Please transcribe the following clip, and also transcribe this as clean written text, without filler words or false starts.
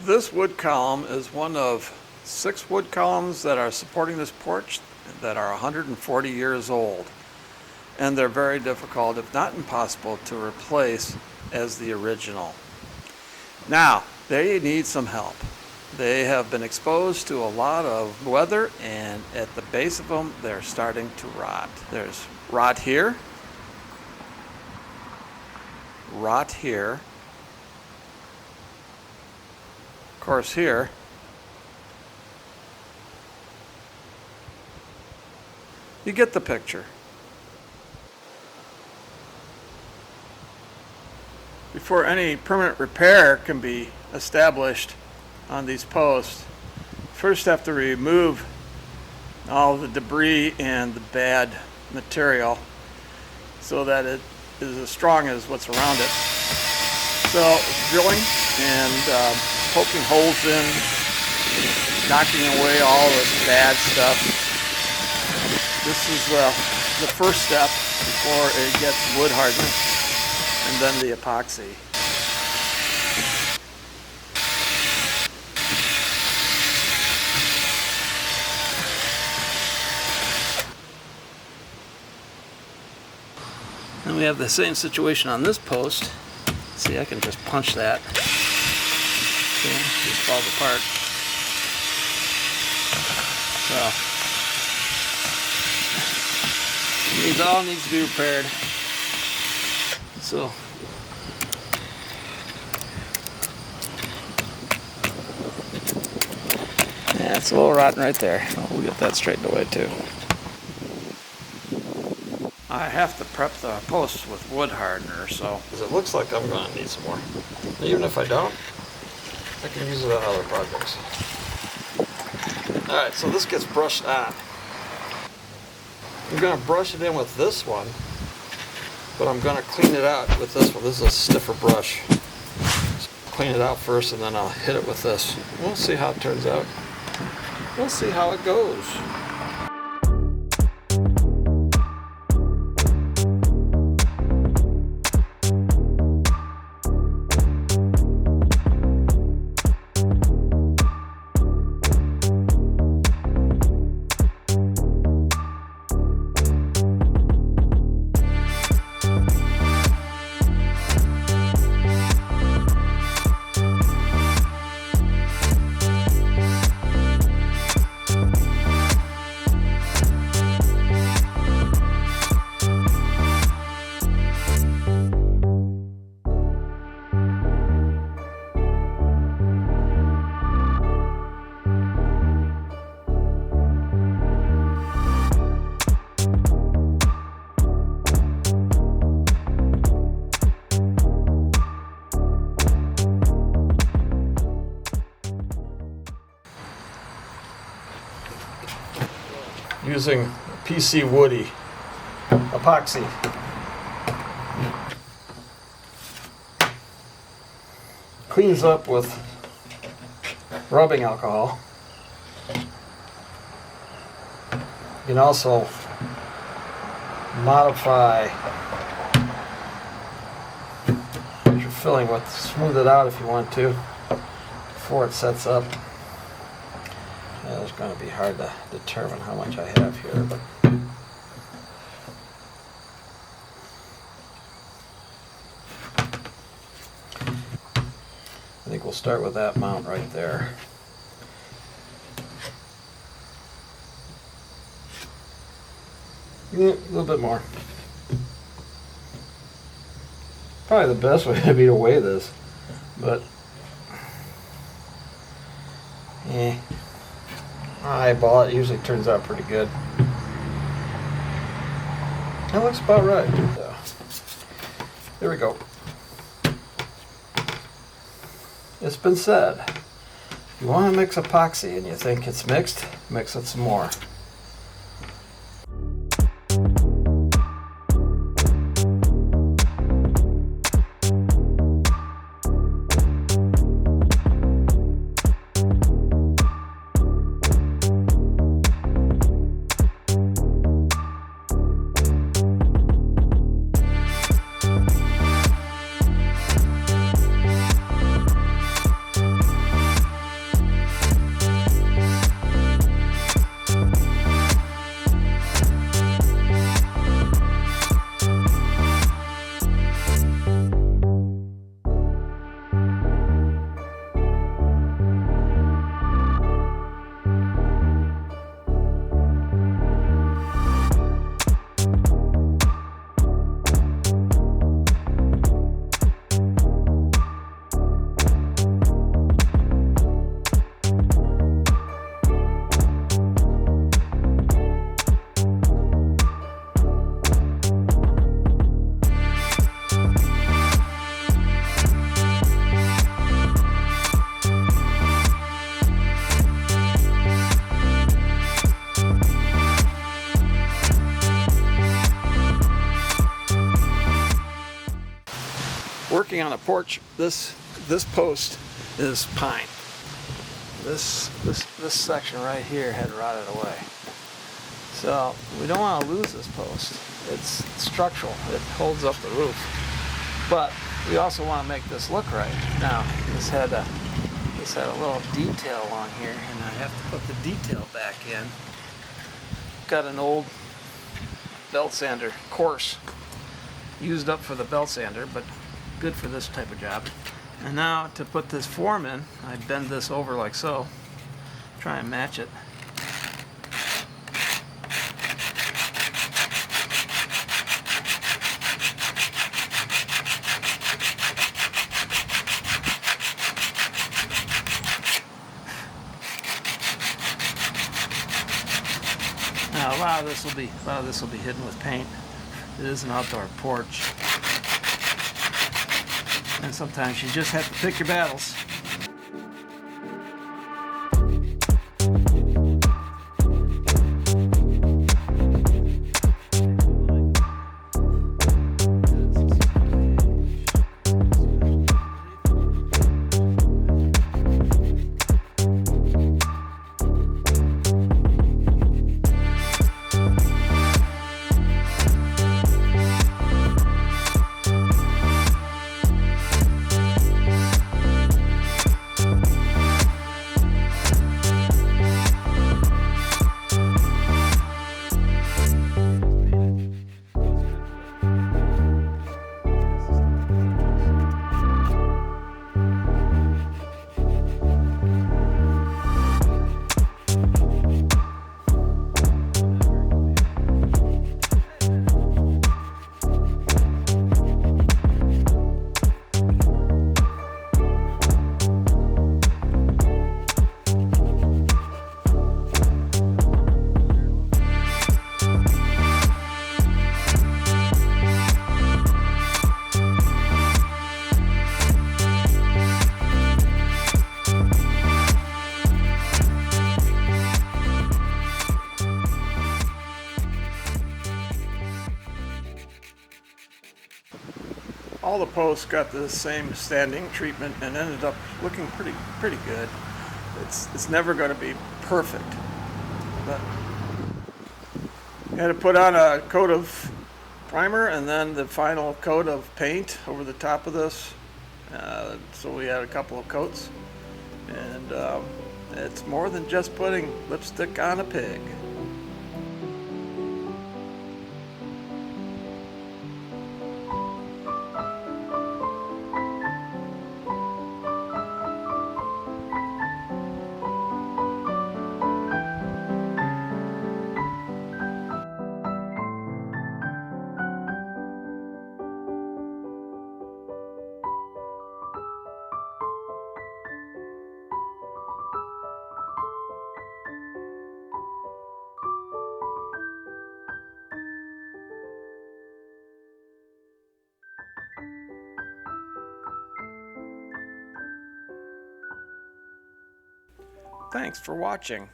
This wood column is one of 6 wood columns that are supporting this porch that are 140 years old. And they're very difficult, if not impossible, to replace as the original. Now, they need some help. They have been exposed to a lot of weather, and at the base of them, they're starting to rot. There's rot here, rot here, of course here, you get the picture. Before any permanent repair can be established on these posts, first have to remove all the debris and the bad material so that it is as strong as what's around it. So drilling and poking holes in, knocking away all this bad stuff. This is the first step before it gets wood hardness, and then the epoxy. And we have the same situation on this post. See, I can just punch that. See, it just falls apart. So, it all needs to be repaired. So, yeah, it's a little rotten right there. We'll get that straightened away too. I have to prep the posts with wood hardener, so it looks like I'm going to need some more. Even if I don't, I can use it on other projects. Alright, so this gets brushed on. I'm going to brush it in with this one, but I'm going to clean it out with this one. This is a stiffer brush. So clean it out first, and then I'll hit it with this. We'll see how it turns out. We'll see how it goes. Using PC Woody epoxy. Cleans up with rubbing alcohol. You can also modify what you're filling with, smooth it out if you want to before it sets up. It's going to be hard to determine how much I have here, but I think we'll start with that mount right there. Yeah, a little bit more. Probably the best way would be to weigh this, but eyeball it usually turns out pretty good. That looks about right. So, there we go. It's been said, if you want to mix epoxy and you think it's mixed, mix it some more. working on a porch, this post is pine. This section right here had rotted away. So we don't want to lose this post. It's structural. It holds up the roof. But we also want to make this look right. Now, this had a little detail on here, and I have to put the detail back in. Got an old belt sander, coarse, used up for the belt sander, but good for this type of job. And now to put this form in, I bend this over like so, try and match it. Now a lot of this will be hidden with paint. It is an outdoor porch. And sometimes you just have to pick your battles. All the posts got the same standing treatment and ended up looking pretty good. It's never going to be perfect, but you had to put on a coat of primer and then the final coat of paint over the top of this. So we had a couple of coats, and it's more than just putting lipstick on a pig. Thanks for watching.